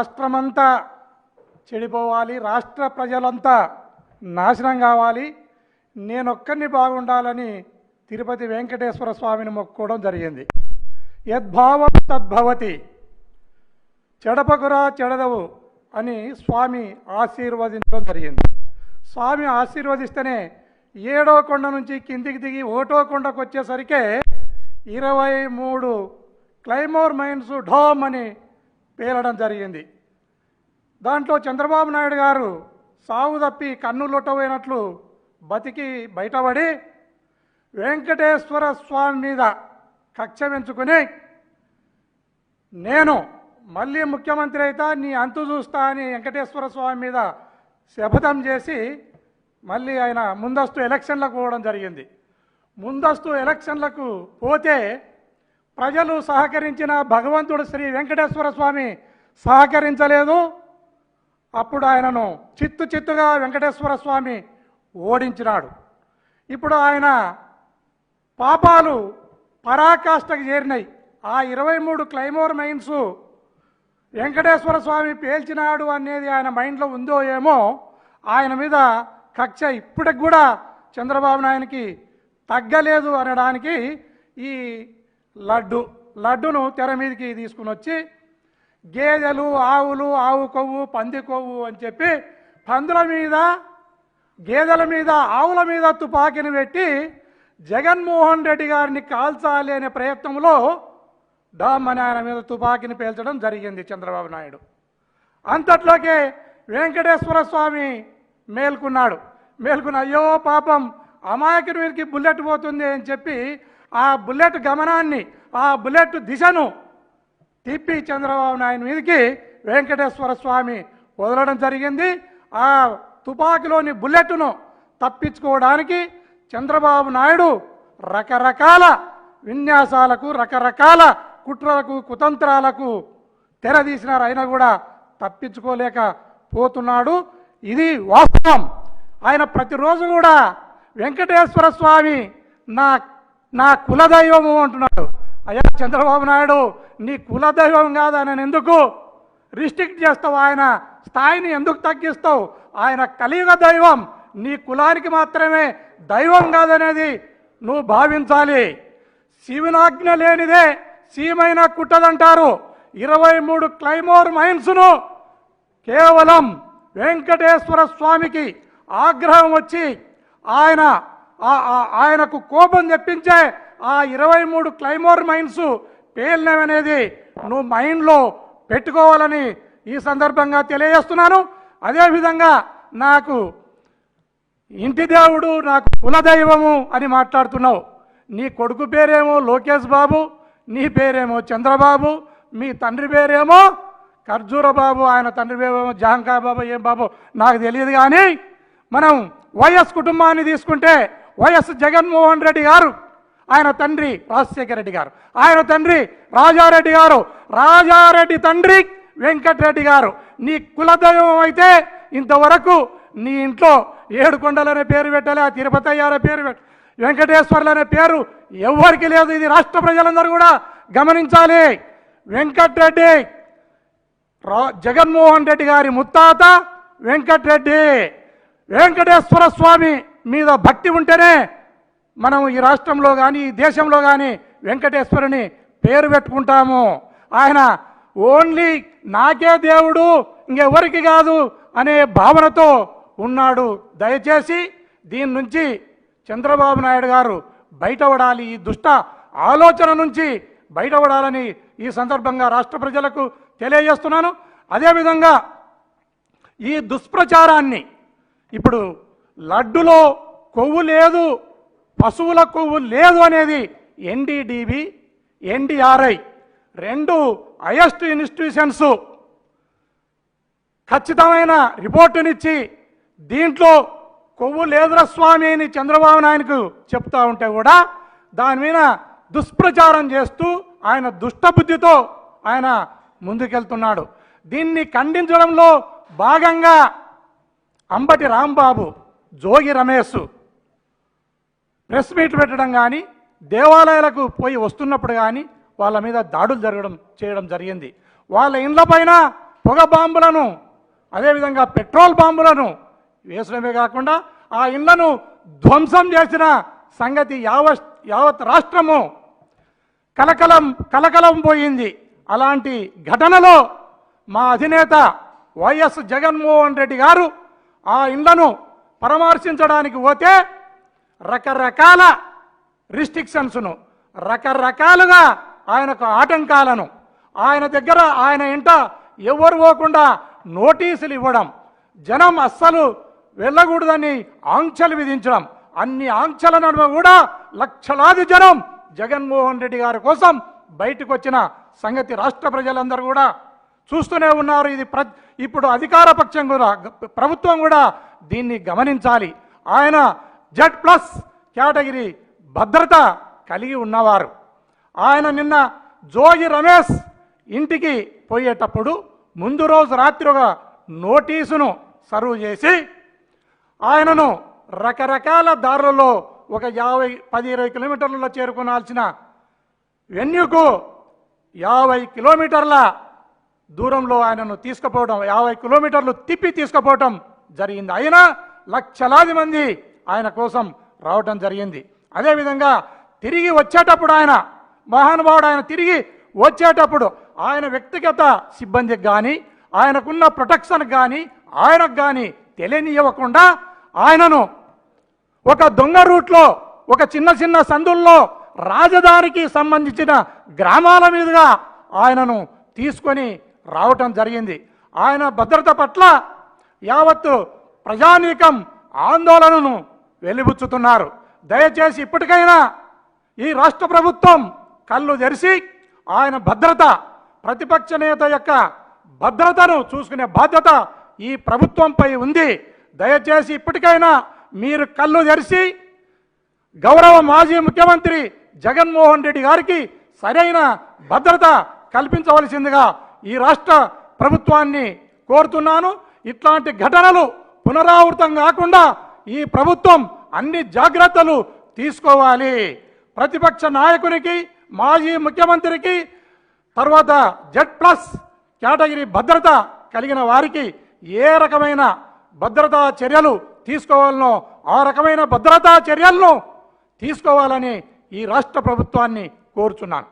రాష్ట్రమంతా చెడిపోవాలి, రాష్ట్ర ప్రజలంతా నాశనం కావాలి, నేనొక్కరిని బాగుండాలని తిరుపతి వెంకటేశ్వర స్వామిని మొక్కుకోవడం జరిగింది. యద్భావం తద్భవతి, చెడపకురా చెడదవు అని స్వామి ఆశీర్వదించడం జరిగింది. స్వామి ఆశీర్వదిస్తేనే 7వ కొండ నుంచి కిందికి దిగి 1వ కొండకు వచ్చేసరికే 23 క్లైమోర్ మైన్స్ ఢోమ్ అని పేలడం జరిగింది. దాంట్లో చంద్రబాబు నాయుడు గారు సాగు తప్పి కన్ను లొట్టబోయినట్లు బతికి బయటపడి వెంకటేశ్వర స్వామి మీద కక్ష పెంచుకుని నేను మళ్ళీ ముఖ్యమంత్రి అయితే నీ అంతు చూస్తా అని వెంకటేశ్వర స్వామి మీద శపథం చేసి మళ్ళీ ఆయన ముందస్తు ఎలక్షన్లకు పోవడం జరిగింది. ముందస్తు ఎలక్షన్లకు పోతే ప్రజలు సహకరించిన భగవంతుడు శ్రీ వెంకటేశ్వర స్వామి సహకరించలేదు. అప్పుడు ఆయనను చిత్తుగా వెంకటేశ్వర స్వామి ఓడించినాడు. ఇప్పుడు ఆయన పాపాలు పరాకాష్ఠకు చేరినాయి. ఆ 23 క్లైమోర్ మైన్స్ వెంకటేశ్వర స్వామి పేల్చినాడు అనేది ఆయన మైండ్లో ఉందో ఏమో, ఆయన మీద కక్ష ఇప్పటికి కూడా చంద్రబాబు నాయుడికి తగ్గలేదు అనడానికి ఈ లడ్డును తెర మీదకి తీసుకుని వచ్చి గేదెలు, ఆవులు, ఆవు కొవ్వు, పంది కొవ్వు అని చెప్పి పందుల మీద, గేదెల మీద, ఆవుల మీద తుపాకీని పెట్టి జగన్మోహన్ రెడ్డి గారిని కాల్చాలి అనే ప్రయత్నంలో డామ్ అని ఆయన మీద తుపాకీని పేల్చడం జరిగింది చంద్రబాబు నాయుడు. అంతట్లోకే వెంకటేశ్వర స్వామి మేల్కొన్నాడు. అయ్యో పాపం అమాయకుడి మీదకి బుల్లెట్ పోతుంది అని చెప్పి ఆ బుల్లెట్ గమనాన్ని, ఆ బుల్లెట్ దిశను తిప్పి చంద్రబాబు నాయుడు మీదకి వెంకటేశ్వర స్వామి వదలడం జరిగింది. ఆ తుపాకీలోని బుల్లెట్ను తప్పించుకోవడానికి చంద్రబాబు నాయుడు రకరకాల విన్యాసాలకు, రకరకాల కుట్రలకు, కుతంత్రాలకు తెరదీసినారు. అయినా కూడా తప్పించుకోలేకపోతున్నాడు. ఇది వాస్తవం. ఆయన ప్రతిరోజు కూడా వెంకటేశ్వర స్వామి నా కులదైవము అంటున్నాడు. అయ్యా చంద్రబాబు నాయుడు, నీ కులదైవం కాదు, ఆయన ఎందుకు రిస్ట్రిక్ట్ చేస్తావు? ఆయన స్థాయిని ఎందుకు తగ్గిస్తావు? ఆయన కలియుగ దైవం, నీ కులానికి మాత్రమే దైవం కాదనేది నువ్వు భావించాలి. శివునాజ్ఞ లేనిదే సీమైనా కుట్టదంటారు. 23 క్లైమోర్ మైన్స్ను కేవలం వెంకటేశ్వర స్వామికి ఆగ్రహం వచ్చి ఆయనకు కోపం తెప్పించే ఆ 23 క్లైమోర్ మైన్స్ పేలినవనేది నువ్వు మైండ్లో పెట్టుకోవాలని ఈ సందర్భంగా తెలియజేస్తున్నాను. అదేవిధంగా నాకు ఇంటి దేవుడు, నాకు కులదైవము అని మాట్లాడుతున్నావు. నీ కొడుకు పేరేమో లోకేష్ బాబు, నీ పేరేమో చంద్రబాబు, మీ తండ్రి పేరేమో ఖర్జూర బాబు, ఆయన తండ్రి పేరేమో జహంకా బాబు, ఏం బాబు నాకు తెలియదు. కానీ మనం వైఎస్ కుటుంబాన్ని తీసుకుంటే వైఎస్ జగన్మోహన్ రెడ్డి గారు, ఆయన తండ్రి రాజశేఖర రెడ్డి గారు, ఆయన తండ్రి రాజారెడ్డి గారు, రాజారెడ్డి తండ్రి వెంకటరెడ్డి గారు. నీ కులదైవం అయితే ఇంతవరకు నీ ఇంట్లో 7 కొండలనే పేరు పెట్టాలి, ఆ తిరుపతి అయ్యారే పేరు పెట్టాలి, వెంకటేశ్వర్లు అనే పేరు ఎవరికి లేదు. ఇది రాష్ట్ర ప్రజలందరూ కూడా గమనించాలి. వెంకటరెడ్డి జగన్మోహన్ రెడ్డి గారి ముత్తాత వెంకటరెడ్డి. వెంకటేశ్వర స్వామి మీద భక్తి ఉంటేనే మనం ఈ రాష్ట్రంలో కానీ ఈ దేశంలో కానీ వెంకటేశ్వరుని పేరు పెట్టుకుంటాము. ఆయన ఓన్లీ నాకే దేవుడు, ఇంకెవరికి కాదు అనే భావనతో ఉన్నాడు. దయచేసి దీని నుంచి చంద్రబాబు నాయుడు గారు బయటపడాలి, ఈ దుష్ట ఆలోచన నుంచి బయటపడాలని ఈ సందర్భంగా రాష్ట్ర ప్రజలకు తెలియజేస్తున్నాను. అదేవిధంగా ఈ దుష్ప్రచారాన్ని, ఇప్పుడు లడ్డులో కొవ్వు లేదు, పశువుల కొవ్వు లేదు అనేది ఎన్డీడీబీ, ఎన్డీఆర్ఐ 2 హైయెస్ట్ ఇన్స్టిట్యూషన్స్ ఖచ్చితమైన రిపోర్టునిచ్చి దీంట్లో కొవ్వు లేదురా స్వామి అని చంద్రబాబు నాయుడుకు చెప్తా ఉంటే కూడా దాని మీద దుష్ప్రచారం చేస్తూ ఆయన దుష్టబుద్ధితో ఆయన ముందుకెళ్తున్నాడు. దీన్ని ఖండించడంలో భాగంగా అంబటి రాంబాబు, జోగి రమేష్ ప్రెస్ మీట్ పెట్టడం కానీ, దేవాలయాలకు పోయి వస్తున్నప్పుడు కానీ వాళ్ళ మీద దాడులు చేయడం జరిగింది. వాళ్ళ ఇండ్ల పైన పొగ బాంబులను అదేవిధంగా పెట్రోల్ బాంబులను వేసడమే కాకుండా ఆ ఇళ్లను ధ్వంసం చేసిన సంగతి యావత్ రాష్ట్రము కలకలం పోయింది. అలాంటి ఘటనలో మా అధినేత వైఎస్ జగన్మోహన్ రెడ్డి గారు ఆ ఇళ్లను పరామర్శించడానికి పోతే రకరకాల రిస్ట్రిక్షన్స్ను, రకరకాలుగా ఆయనకు ఆటంకాలను, ఆయన దగ్గర ఆయన ఇంట ఎవరు పోకుండా నోటీసులు ఇవ్వడం, జనం అస్సలు వెళ్ళకూడదని ఆంక్షలు విధించడం, అన్ని ఆంక్షల నడుమ కూడా లక్షలాది జనం జగన్మోహన్ రెడ్డి గారి కోసం బయటకు వచ్చిన సంగతి రాష్ట్ర ప్రజలందరూ కూడా చూస్తూనే ఉన్నారు. ఇది ఇప్పుడు అధికార పక్షం కూడా, ప్రభుత్వం కూడా దీన్ని గమనించాలి. ఆయన Z+ కేటగిరీ భద్రత కలిగి ఉన్నవారు. ఆయన నిన్న జోగి రమేష్ ఇంటికి పోయేటప్పుడు ముందు రోజు రాత్రి ఒక నోటీసును సర్వ్ చేసి ఆయనను రకరకాల దారులలో ఒక 10-20 కిలోమీటర్లలో చేరుకోవాల్సిన వెన్యూకు 50 కిలోమీటర్ల దూరంలో ఆయనను తీసుకుపోవడం, 50 కిలోమీటర్లు తిప్పి తీసుకుపోవటం జరిగింది. అయినా లక్షలాది మంది ఆయన కోసం రావటం జరిగింది. అదేవిధంగా తిరిగి వచ్చేటప్పుడు ఆయన మహానుభావుడు, ఆయన తిరిగి వచ్చేటప్పుడు ఆయన వ్యక్తిగత సిబ్బందికి కానీ ఆయనకున్న ప్రొటెక్షన్కి కానీ ఆయనకు కానీ తెలియనివ్వకుండా ఆయనను ఒక దొంగ రూట్లో, ఒక చిన్న సందుల్లో రాజధానికి సంబంధించిన గ్రామాల మీదుగా ఆయనను తీసుకొని రావటం జరిగింది. ఆయన భద్రత పట్ల యావత్తు ప్రజానీకం ఆందోళనను వెలిబుచ్చుతున్నారు. దయచేసి ఇప్పటికైనా ఈ రాష్ట్ర ప్రభుత్వం కళ్ళు తెరిచి ఆయన భద్రత, ప్రతిపక్ష నేత యొక్క భద్రతను చూసుకునే బాధ్యత ఈ ప్రభుత్వంపై ఉంది. దయచేసి ఇప్పటికైనా మీరు కళ్ళు తెరిచి గౌరవ మాజీ ముఖ్యమంత్రి జగన్మోహన్ రెడ్డి గారికి సరైన భద్రత కల్పించవలసిందిగా ఈ రాష్ట్ర ప్రభుత్వాన్ని కోరుతున్నాను. ఇట్లాంటి ఘటనలు పునరావృతం కాకుండా ఈ ప్రభుత్వం అన్ని జాగ్రత్తలు తీసుకోవాలి. ప్రతిపక్ష నాయకునికి, మాజీ ముఖ్యమంత్రికి, తర్వాత Z+ కేటగిరీ భద్రత కలిగిన వారికి ఏ రకమైన భద్రతా చర్యలు తీసుకోవాలనో ఆ రకమైన భద్రతా చర్యలను తీసుకోవాలని ఈ రాష్ట్ర ప్రభుత్వాన్ని కోరుచున్నాను.